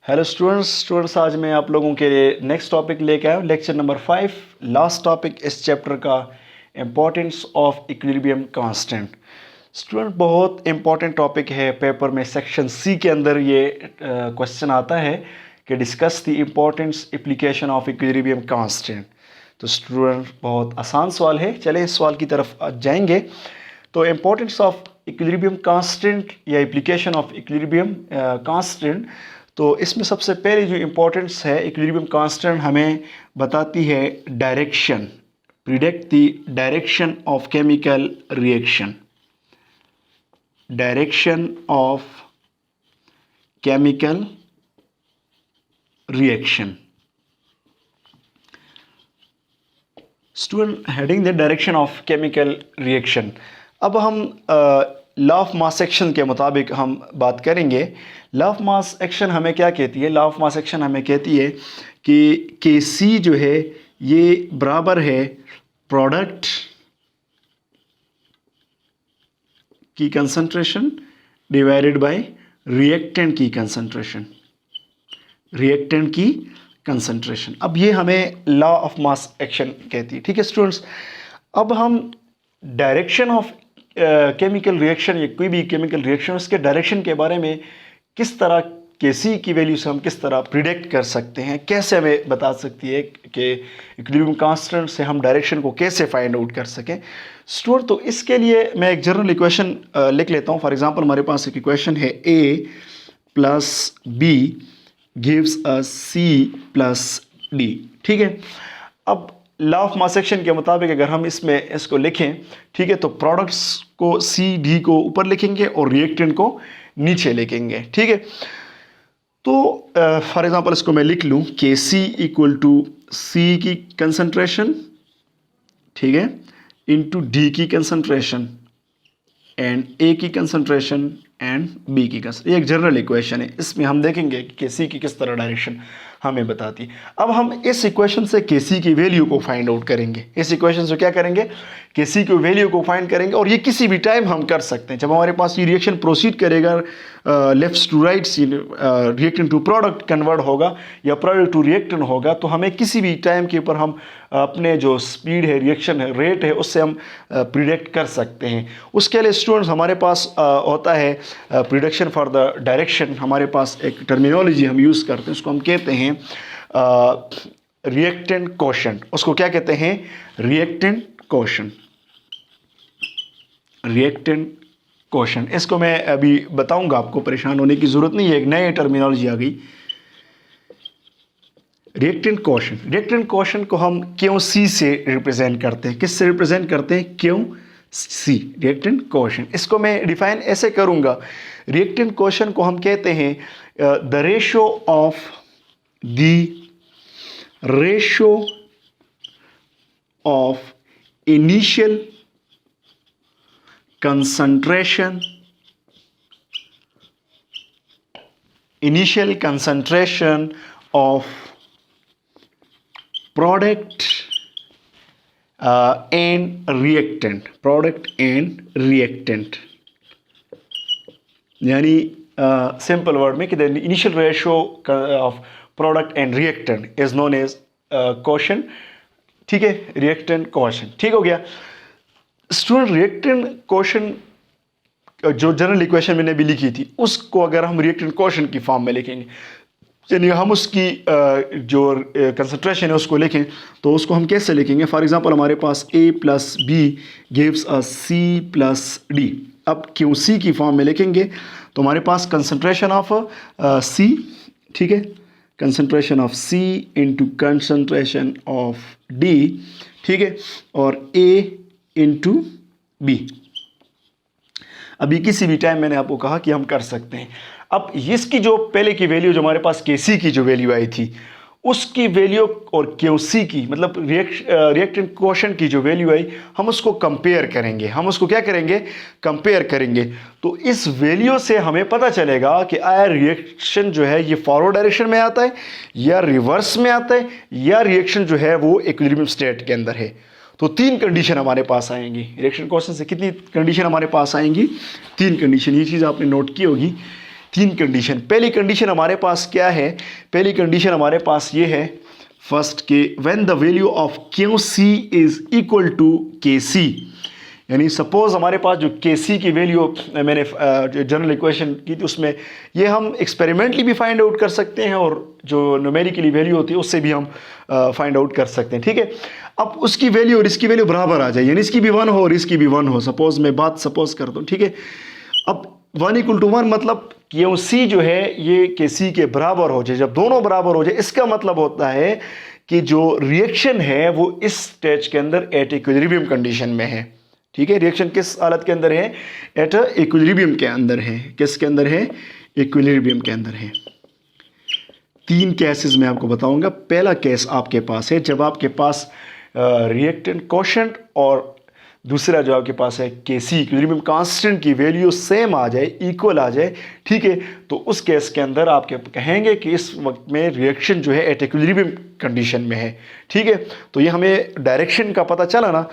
Hello students आज मैं आप लोगों के लिए नेक्स्ट टॉपिक लेके आया हूँ, लेक्चर नंबर 5, लास्ट टॉपिक इस चैप्टर का, importance of equilibrium constant. Student बहुत इम्पोर्टेंट टॉपिक है, पेपर में सेक्शन सी के अंदर ये क्वेश्चन आता है कि discuss the importance application of equilibrium constant. तो स्टूडेंट बहुत आसान सवाल है, चले इस सवाल की तरफ जाएंगे। तो इम्पोर्टेंस ऑफ इक्विलिब्रियम कांस्टेंट या एप्लीकेशन ऑफ इक्विलिब्रियम कांस्टेंट, तो इसमें सबसे पहले जो इम्पोर्टेंस है, इक्विलिब्रियम कांस्टेंट हमें बताती है direction, predict the direction of chemical reaction, direction of chemical reaction. Student heading the direction of chemical reaction. अब हम लॉ ऑफ मास एक्शन के मुताबिक हम बात करेंगे। लॉ ऑफ मास एक्शन हमें क्या कहती है? लॉ ऑफ मास एक्शन हमें कहती है कि Kc जो है ये बराबर है प्रोडक्ट की कंसंट्रेशन डिवाइडेड बाय रिएक्टेंट की कंसंट्रेशन, रिएक्टेंट की कंसंट्रेशन। अब ये हमें लॉ ऑफ मास एक्शन कहती है। ठीक है स्टूडेंट्स, अब हम डायरेक्शन ऑफ केमिकल रिएक्शन या कोई भी केमिकल रिएक्शन, उसके डायरेक्शन के बारे में किस तरह Kc की वैल्यू से हम किस तरह प्रिडिक्ट कर सकते हैं, कैसे हमें बता सकती है कि इक्विलिब्रियम कांस्टेंट से हम डायरेक्शन को कैसे फाइंड आउट कर सकें स्टूडेंट। तो इसके लिए मैं एक जनरल इक्वेशन लिख लेता हूं। फॉर एग्जांपल हमारे पास एक इक्वेशन है A plus B gives us C plus D। ठीक है, अब लॉ ऑफ मास एक्शन के मुताबिक अगर हम इसमें इसको लिखें, ठीक है, तो प्रोडक्ट्स को C D को ऊपर लिखेंगे और रिएक्टेंट को नीचे लिखेंगे। ठीक है, तो फॉर एग्जांपल इसको मैं लिख लूं Kc इक्वल टू C की कंसंट्रेशन, ठीक है, इनटू D की कंसंट्रेशन एंड A की कंसंट्रेशन एंड B की कंसंट्रेशन। ये एक जनरल इक्वेशन है, इसमें हम देखेंगे कि Kc की किस तरह डायरेक्शन हमें बताती। अब हम इस इक्वेशन से Kc की वैल्यू को फाइंड आउट करेंगे। इस इक्वेशन से क्या करेंगे? Kc की वैल्यू को फाइंड करेंगे, और ये किसी भी टाइम हम कर सकते हैं। जब हमारे पास ये रिएक्शन प्रोसीड करेगा, left to right, reactant to product convert होगा या प्रोडक्ट टू रिएक्टेंट होगा, तो हमें किसी भी टाइम के ऊपर हम अपने जो स्पीड है, रिएक्शन है, रेट है, उससे हम प्रिडिक्ट कर सकते हैं। उसके लिए स्टूडेंट्स हमारे पास होता है प्रिडिक्शन फॉर द डायरेक्शन। हमारे पास एक टर्मिनोलॉजी हम यूज़ करते हैं, उसको हम कहते हैं रिएक्टेंट कोशेंट। उसको क्या कहते हैं? Reactant quotient, reactant quotient. इसको मैं अभी बताऊंगा, आपको परेशान होने की जरूरत नहीं है, एक नई टर्मिनोलॉजी आ गई, रिएक्टेंट कोशेंट। रिएक्टेंट कोशेंट को हम Qc से रिप्रेजेंट करते हैं। किससे रिप्रेजेंट करते हैं? Qc, reactant quotient. इसको मैं डिफाइन ऐसे करूंगा, रिएक्टेंट कोशेंट को हम कहते हैं the ratio of initial concentration of product and reactant, यानी सिंपल वर्ड में कि the initial ratio of product and reactant is known as quotient. ठीक है, रिएक्टेंट कोशेंट। ठीक हो गया स्टूडेंट। रिएक्टेंट कोशेंट जो जनरल इक्वेशन मैंने भी लिखी थी, उसको अगर हम रिएक्टेंट कोशेंट की फॉर्म में लिखेंगे, यानी हम उसकी जो कंसंट्रेशन है उसको लिखें, तो उसको हम कैसे लिखेंगे? फॉर एग्जांपल हमारे पास A plus B gives us C plus D। अब Qc की फॉर्म में लिखेंगे तो हमारे पास कंसंट्रेशन ऑफ C, ठीक है, concentration of C into concentration of D, ठीक है, और A इंटू B। अभी किसी भी टाइम मैंने आपको कहा कि हम कर सकते हैं। अब इसकी जो पहले की वैल्यू, जो हमारे पास Kc की जो वैल्यू आई थी, उसकी वैल्यू और Qc की, मतलब रिएक्टेंट कोशेंट की जो वैल्यू आई, हम उसको कंपेयर करेंगे। हम उसको क्या करेंगे? कंपेयर करेंगे। तो इस वैल्यू से हमें पता चलेगा कि आया रिएक्शन जो है ये फॉरवर्ड डायरेक्शन में आता है या रिवर्स में आता है, या रिएक्शन जो है वो इक्विलिब्रियम स्टेट के अंदर है। तो तीन कंडीशन हमारे पास आएंगी। रिएक्शन क्वेश्चन से कितनी कंडीशन हमारे पास आएंगी? तीन कंडीशन। ये चीज़ आपने नोट की होगी तीन कंडीशन। पहली कंडीशन हमारे पास क्या है? पहली कंडीशन हमारे पास ये है फर्स्ट कि when the value of Q C is equal to K C, यानी सपोज हमारे पास जो के सी की वैल्यू मैंने जो जनरल इक्वेशन की थी उसमें ये हम एक्सपेरिमेंटली भी फाइंड आउट कर सकते हैं और जो न्यूमेरिकली वैल्यू होती है उससे भी हम फाइंड आउट कर सकते हैं, ठीक है। अब उसकी वैल्यू और इसकी वैल्यू बराबर आ जाए, यानी इसकी भी 1 हो और इसकी भी 1 हो, सपोज मैं बात सपोज कर दूँ, ठीक है। अब 1 = 1 मतलब क्यू सी जो है ये के सी के बराबर हो जाए। जब दोनों बराबर हो जाए इसका मतलब होता है कि जो रिएक्शन है वो इस स्टेज के अंदर एट इक्विलिब्रियम कंडीशन में है, ठीक है। रिएक्शन किस हालत के अंदर है? एट इक्विलिब्रियम के अंदर है। किसके अंदर है? इक्विलिब्रियम के अंदर है। तीन केसेस मैं आपको बताऊंगा। पहला केस आपके पास है जब आपके पास रिएक्टेंट कोशेंट और दूसरा जो आपके पास है के सी इक्विलिब्रियम कांस्टेंट की वैल्यू सेम आ जाए, इक्वल आ जाए, ठीक है। तो उस केस के अंदर आपके कहेंगे कि इस वक्त में रिएक्शन जो है एट इक्विलिब्रियम कंडीशन में है, ठीक है। तो ये हमें डायरेक्शन का पता चला ना।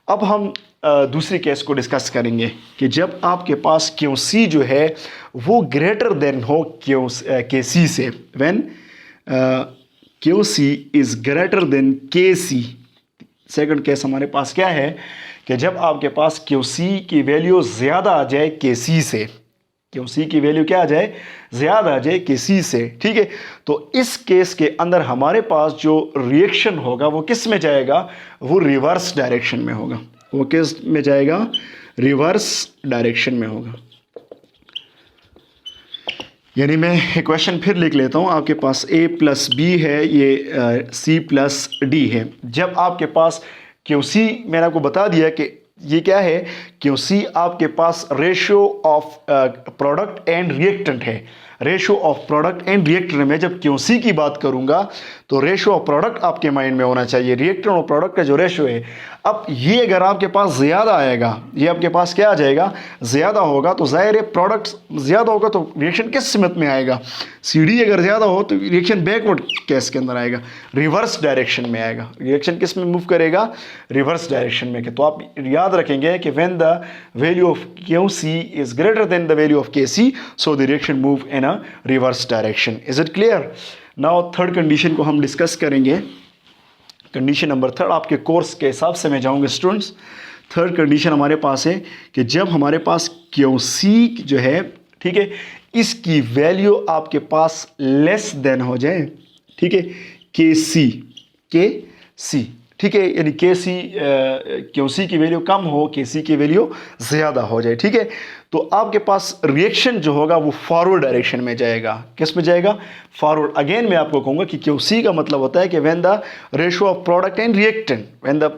अब हम दूसरी केस को डिस्कस करेंगे कि जब आपके पास क्यू सी जो है वो ग्रेटर देन हो के सी से, when Q C is greater than K C. Second case हमारे पास क्या है कि जब आपके पास क्यू सी की वैल्यू ज़्यादा आ जाए के सी से, क्यू सी की वैल्यू क्या आ जाए? ज़्यादा आ जाए के सी से, ठीक है। तो इस केस के अंदर हमारे पास जो रिएक्शन होगा वो किस में जाएगा? वो रिवर्स डायरेक्शन में होगा। वो किस में जाएगा? रिवर्स डायरेक्शन में होगा। यानी मैं इक्वेशन फिर लिख लेता हूँ। आपके पास a + b है, ये c + d है। जब आपके पास क्यू सी, मैंने आपको बता दिया कि ये क्या है, क्यू सी आपके पास ratio of product and reactant है। Ratio of product and reactant में जब क्यू सी की बात करूंगा तो रेशियो ऑफ प्रोडक्ट आपके माइंड में होना चाहिए, रिएक्टेंट और प्रोडक्ट का जो रेशियो है। अब ये अगर आपके पास ज़्यादा आएगा, ये आपके पास क्या आ जाएगा? ज़्यादा होगा, तो ज़ाहिर है प्रोडक्ट ज़्यादा होगा तो रिएक्शन किस सिमत में आएगा? सी डी अगर ज़्यादा हो तो रिएक्शन बैकवर्ड केस के अंदर आएगा, रिवर्स डायरेक्शन में आएगा। रिएक्शन किस में मूव करेगा? रिवर्स डायरेक्शन में। तो आप याद रखेंगे कि when the value of Q C is greater than the value of K C, so the reaction move in a reverse direction. Is it clear? Now third condition को हम discuss करेंगे। Condition number 3 आपके course के हिसाब से मैं जाऊंगा students. Third condition हमारे पास है कि जब हमारे पास क्यू सी जो है, ठीक है, इसकी वैल्यू आपके पास लेस देन हो जाए, ठीक है, के सी, ठीक है, यानी के सी क्यू सी की वैल्यू कम हो, के सी की वैल्यू ज़्यादा हो जाए, ठीक है। तो आपके पास रिएक्शन जो होगा वो फॉरवर्ड डायरेक्शन में जाएगा। किस में जाएगा? फॉरवर्ड। अगेन मैं आपको कहूँगा कि क्यू सी का मतलब होता है कि when the ratio of product and reactant, when the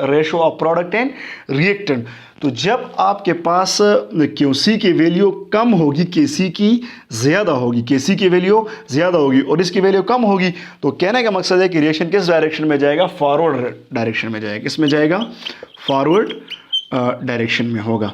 ratio of product and reactant, तो जब आपके पास क्यू सी की वैल्यू कम होगी, के सी की ज़्यादा होगी, के सी की वैल्यू ज़्यादा होगी और इसकी वैल्यू कम होगी, तो कहने का मकसद है कि रिएक्शन किस डायरेक्शन में जाएगा? फॉरवर्ड डायरेक्शन में जाएगा। किस में जाएगा? फॉरवर्ड डायरेक्शन में होगा।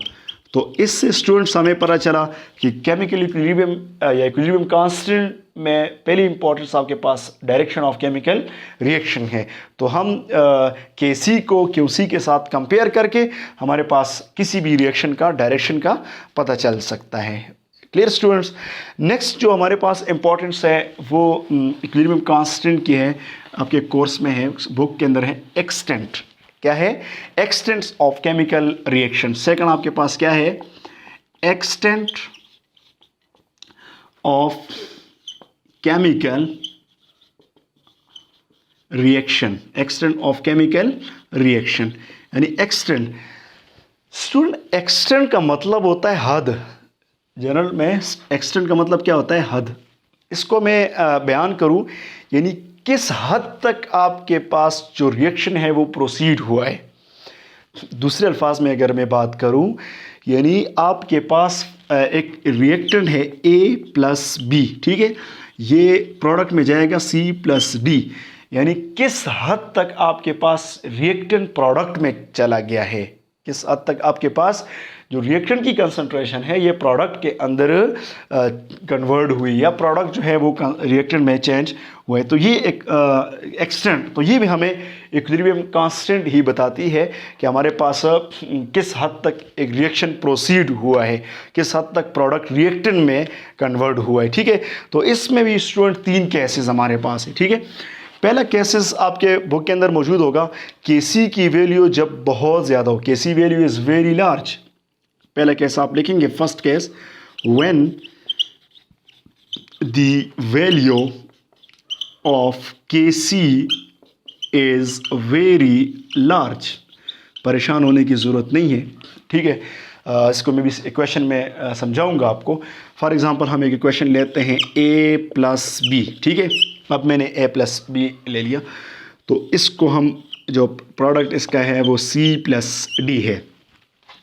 तो इससे स्टूडेंट्स हमें पता चला कि केमिकल इक्विलिब्रियम या इक्विलिब्रियम कांस्टेंट में पहली इंपॉर्टेंस आपके पास डायरेक्शन ऑफ केमिकल रिएक्शन है। तो हम के सी को क्यू सी के साथ कंपेयर करके हमारे पास किसी भी रिएक्शन का डायरेक्शन का पता चल सकता है। Clear students? नेक्स्ट जो हमारे पास इंपॉर्टेंस है वो इक्विलिब्रियम कांस्टेंट की है, आपके कोर्स में है, बुक के अंदर है एक्सटेंट। क्या है? Extents of chemical reaction. Second आपके पास क्या है? Extent of chemical reaction. Extent of chemical reaction यानी एक्सटेंट। स्टूडेंट, एक्सटेंट का मतलब होता है हद। जनरल में एक्सटेंट का मतलब क्या होता है? हद। इसको मैं बयान करूं, यानी किस हद तक आपके पास जो रिएक्शन है वो प्रोसीड हुआ है। दूसरे अल्फाज में अगर मैं बात करूं, यानी आपके पास एक रिएक्टेंट है A + B, ठीक है, ये प्रोडक्ट में जाएगा C + D, यानी किस हद तक आपके पास रिएक्टेंट प्रोडक्ट में चला गया है, किस हद तक आपके पास जो रिएक्टेंट की कंसंट्रेशन है ये प्रोडक्ट के अंदर कन्वर्ट हुई या प्रोडक्ट जो है वो रिएक्टेंट में चेंज हुए, तो ये एक एक्सटेंट, तो ये भी हमें इक्विलिब्रियम कांस्टेंट ही बताती है कि हमारे पास किस हद तक एक रिएक्शन प्रोसीड हुआ है, किस हद तक प्रोडक्ट रिएक्टेंट में कन्वर्ट हुआ है। ठीक है, तो इसमें भी स्टूडेंट 3 केसेस हमारे पास है। ठीक है, पहला केसेस आपके बुक के अंदर मौजूद होगा, केसी की वैल्यू जब बहुत ज़्यादा हो, KC value is very large. पहला केस आप लिखेंगे, first case, when the value of KC is very large. परेशान होने की ज़रूरत नहीं है। ठीक है, इसको मैं भी इक्वेशन में समझाऊंगा आपको। फॉर एग्जांपल हम एक इक्वेशन लेते हैं a प्लस बी। ठीक है, अब मैंने a प्लस बी ले लिया, तो इसको हम जो प्रोडक्ट इसका है वो c प्लस डी है।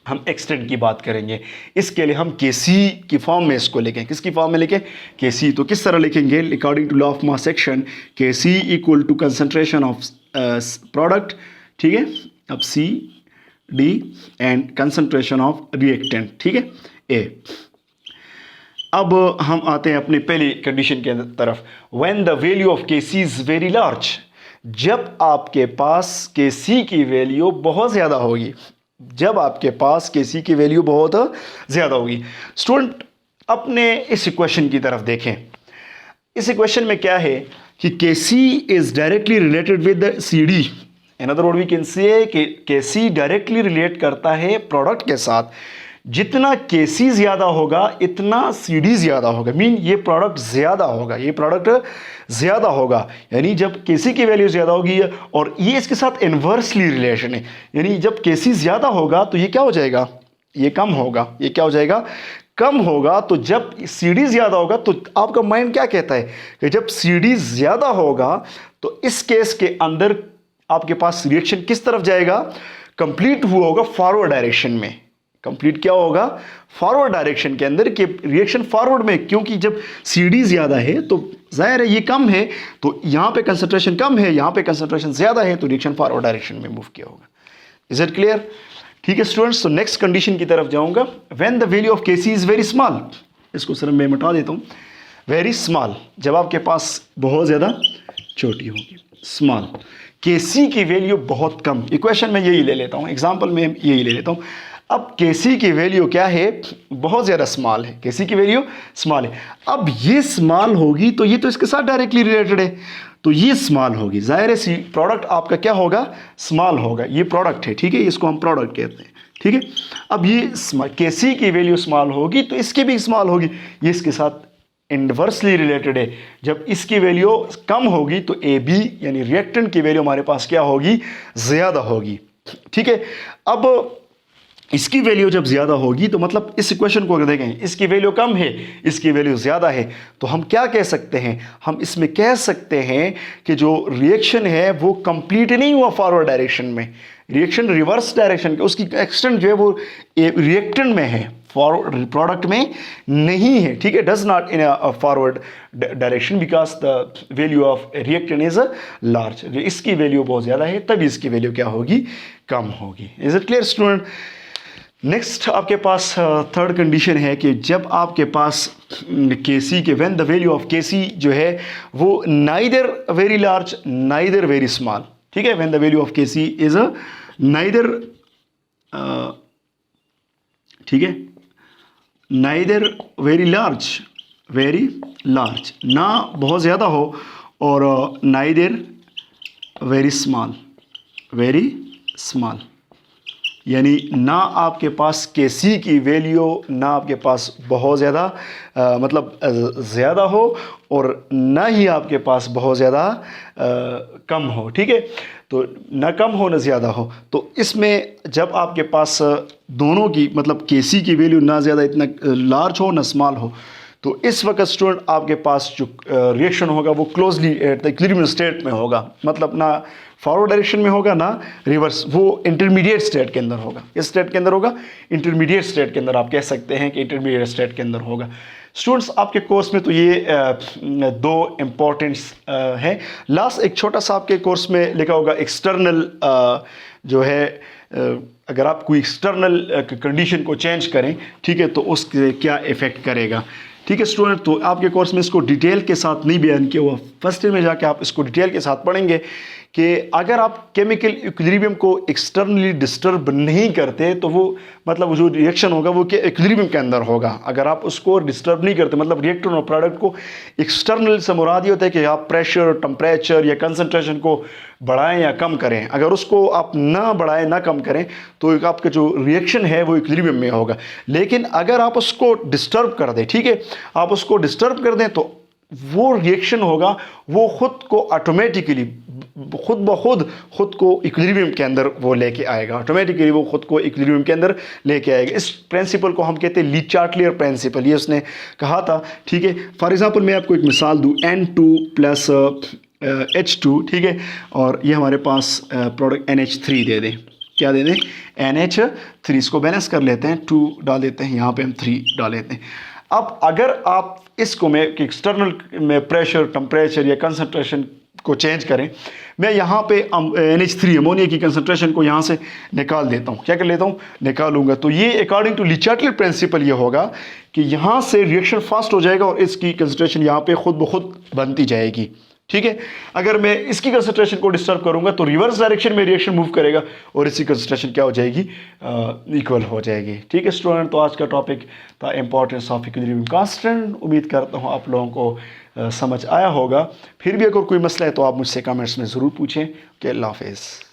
हम एक्सटेंट की बात करेंगे, इसके लिए हम Kc की फॉर्म में इसको लिखें। किसकी फॉर्म में लिखें? Kc। तो किस तरह लिखेंगे? According to law of mass action, Kc equal to concentration of product. ठीक है, अब C D and concentration of reactant. ठीक है, A। अब हम आते हैं अपनी पहली कंडीशन के तरफ, when the value of Kc is very large. जब आपके पास Kc की वैल्यू बहुत ज़्यादा होगी, जब आपके पास Kc की वैल्यू बहुत ज़्यादा होगी। स्टूडेंट अपने इस इक्वेशन की तरफ देखें। इस इक्वेशन में क्या है कि Kc is directly related with CD। In other word we can say कि Kc डायरेक्टली रिलेट करता है प्रोडक्ट के साथ। जितना Kc ज़्यादा होगा इतना CD ज़्यादा होगा, मीन ये प्रोडक्ट ज़्यादा होगा, ये प्रोडक्ट ज़्यादा होगा। यानी जब Kc की वैल्यू ज़्यादा होगी, और ये इसके साथ इन्वर्सली रिलेशन है, यानी जब Kc ज़्यादा होगा तो ये क्या हो जाएगा? ये कम होगा। ये क्या हो जाएगा? कम होगा। तो जब CD ज़्यादा होगा तो आपका माइंड क्या कहता है कि जब CD ज़्यादा होगा तो इस केस के अंदर आपके पास रिएक्शन किस तरफ जाएगा? कंप्लीट हुआ होगा फॉरवर्ड डायरेक्शन में। कंप्लीट क्या होगा? फॉरवर्ड डायरेक्शन के अंदर के रिएक्शन फॉरवर्ड में, क्योंकि जब CD ज़्यादा है तो जाहिर है ये कम है, तो यहाँ पे कंसंट्रेशन कम है, यहाँ पे कंसंट्रेशन ज़्यादा है, तो रिएक्शन फॉरवर्ड डायरेक्शन में मूव किया होगा। Is it clear? ठीक है स्टूडेंट्स, तो नेक्स्ट कंडीशन की तरफ जाऊँगा, when the value of Kc is very small. इसको सर मैं मिटा देता हूँ। वेरी स्मॉल, जब आपके पास बहुत ज़्यादा छोटी होगी, स्मॉल। Kc की वैल्यू बहुत कम, इक्वेशन में यही ले लेता हूँ, एग्जाम्पल में यही ले लेता हूँ। अब Kc की वैल्यू क्या है? बहुत ज़्यादा स्मॉल है। Kc की वैल्यू स्मॉल है। अब ये स्मॉल होगी तो ये तो इसके साथ डायरेक्टली रिलेटेड है, तो ये स्मॉल होगी। जाहिर है प्रोडक्ट आपका क्या होगा? स्मॉल होगा। ये प्रोडक्ट है, ठीक है, इसको हम प्रोडक्ट कहते हैं। ठीक है, अब ये Kc की वैल्यू स्मॉल होगी तो इसकी भी स्मॉल होगी, ये इसके साथ इन्वर्सली रिलेटेड है। जब इसकी वैल्यू कम होगी तो AB यानी रिएक्टेंट की वैल्यू हमारे पास क्या होगी? ज़्यादा होगी। ठीक है, अब इसकी वैल्यू जब ज़्यादा होगी तो मतलब इस इक्वेशन को अगर देखें, इसकी वैल्यू कम है, इसकी वैल्यू ज़्यादा है, तो हम क्या कह सकते हैं? हम इसमें कह सकते हैं कि जो रिएक्शन है वो कंप्लीट नहीं हुआ फॉरवर्ड डायरेक्शन में, रिएक्शन रिवर्स डायरेक्शन के, उसकी एक्सटेंट जो है वो रिएक्टेंट में है, फॉरवर्ड प्रोडक्ट में नहीं है। ठीक है, does not in a forward direction because the value of reactant is large. इसकी वैल्यू बहुत ज़्यादा है तभी इसकी वैल्यू क्या होगी? कम होगी। Is it clear student? Next आपके पास थर्ड कंडीशन है कि जब आपके पास Kc के when the value of Kc जो है वो neither very large neither very small. ठीक है, when the value of Kc is neither, ठीक है, नाइदर वेरी लार्ज, ना बहुत ज़्यादा हो और नाइदर वेरी स्मॉल, यानी ना आपके पास Kc की वैल्यू ना आपके पास बहुत ज़्यादा मतलब ज़्यादा हो और ना ही आपके पास बहुत ज़्यादा कम हो। ठीक है, तो ना कम हो ना ज़्यादा हो, तो इसमें जब आपके पास दोनों की मतलब Kc की वैल्यू ना ज़्यादा इतना लार्ज हो ना स्मॉल हो, तो इस वक्त स्टूडेंट आपके पास जो रिएक्शन होगा वो closely at the equilibrium state में होगा, मतलब ना फॉरवर्ड डायरेक्शन में होगा ना रिवर्स, वो इंटरमीडिएट स्टेट के अंदर होगा। इस स्टेट के अंदर होगा, इंटरमीडिएट स्टेट के अंदर, आप कह सकते हैं कि इंटरमीडिएट स्टेट के अंदर होगा। स्टूडेंट्स आपके कोर्स में तो ये दो इम्पोर्टेंट्स हैं। लास्ट एक छोटा सा आपके कोर्स में लिखा होगा एक्सटर्नल जो है अगर आप कोई एक्सटर्नल कंडीशन को चेंज करें, ठीक है, तो उसके क्या इफ़ेक्ट करेगा। ठीक है स्टूडेंट, तो आपके कोर्स में इसको डिटेल के साथ नहीं बयान किया हुआ, फर्स्ट ईयर में जाके आप इसको डिटेल के साथ पढ़ेंगे कि अगर आप केमिकल इक्विलिब्रियम को एक्सटर्नली डिस्टर्ब नहीं करते तो वो मतलब जो रिएक्शन होगा वो कि इक्विलिब्रियम के अंदर होगा। अगर आप उसको डिस्टर्ब नहीं करते, मतलब रिएक्टर और प्रोडक्ट को एक्सटर्नल से मुराद ये होता है कि आप प्रेशर, टेम्परेचर या कंसंट्रेशन को बढ़ाएं या कम करें। अगर उसको आप ना बढ़ाएं ना कम करें तो आपका जो रिएक्शन है वो इक्विलिब्रियम में होगा। लेकिन अगर आप उसको डिस्टर्ब कर दें, ठीक है, आप उसको डिस्टर्ब कर दें तो वो रिएक्शन होगा वो खुद को ऑटोमेटिकली खुद को इक्विलिब्रियम के अंदर वो लेके आएगा, ऑटोमेटिकली वो खुद को इक्विलिब्रियम के अंदर लेके आएगा। इस प्रिंसिपल को हम कहते हैं ली चार्टलियर प्रिंसिपल, ये उसने कहा था। ठीक है, फॉर एग्जांपल मैं आपको एक मिसाल दूं, N2 प्लस H2, ठीक है, और ये हमारे पास प्रोडक्ट NH3 दे दें, क्या दे दें, NH3। इसको बैलेंस कर लेते हैं, 2 डाल देते हैं, यहाँ पे हम 3 डाल लेते हैं। अब अगर आप इसको मैं एक्सटर्नल में प्रेशर, टेम्परेचर या कंसंट्रेशन को चेंज करें, मैं यहाँ पे NH3 अमोनिया की कंसंट्रेशन को यहाँ से निकाल देता हूँ, क्या कर लेता हूँ, निकालूंगा, तो ये अकॉर्डिंग टू ली चार्टलियर प्रिंसिपल ये होगा कि यहाँ से रिएक्शन फास्ट हो जाएगा और इसकी कंसंट्रेशन यहाँ पे खुद ब खुद बनती जाएगी। ठीक है, अगर मैं इसकी कंसंट्रेशन को डिस्टर्ब करूंगा तो रिवर्स डायरेक्शन में रिएक्शन मूव करेगा और इसकी कंसंट्रेशन क्या हो जाएगी, इक्वल हो जाएगी। ठीक है स्टूडेंट, तो आज का टॉपिक था इंपॉर्टेंस ऑफ इक्विलिब्रियम कांस्टेंट। उम्मीद करता हूँ आप लोगों को समझ आया होगा। फिर भी अगर कोई मसला है तो आप मुझसे कमेंट्स में ज़रूर पूछें। कि अल्लाह हाफ़िज़।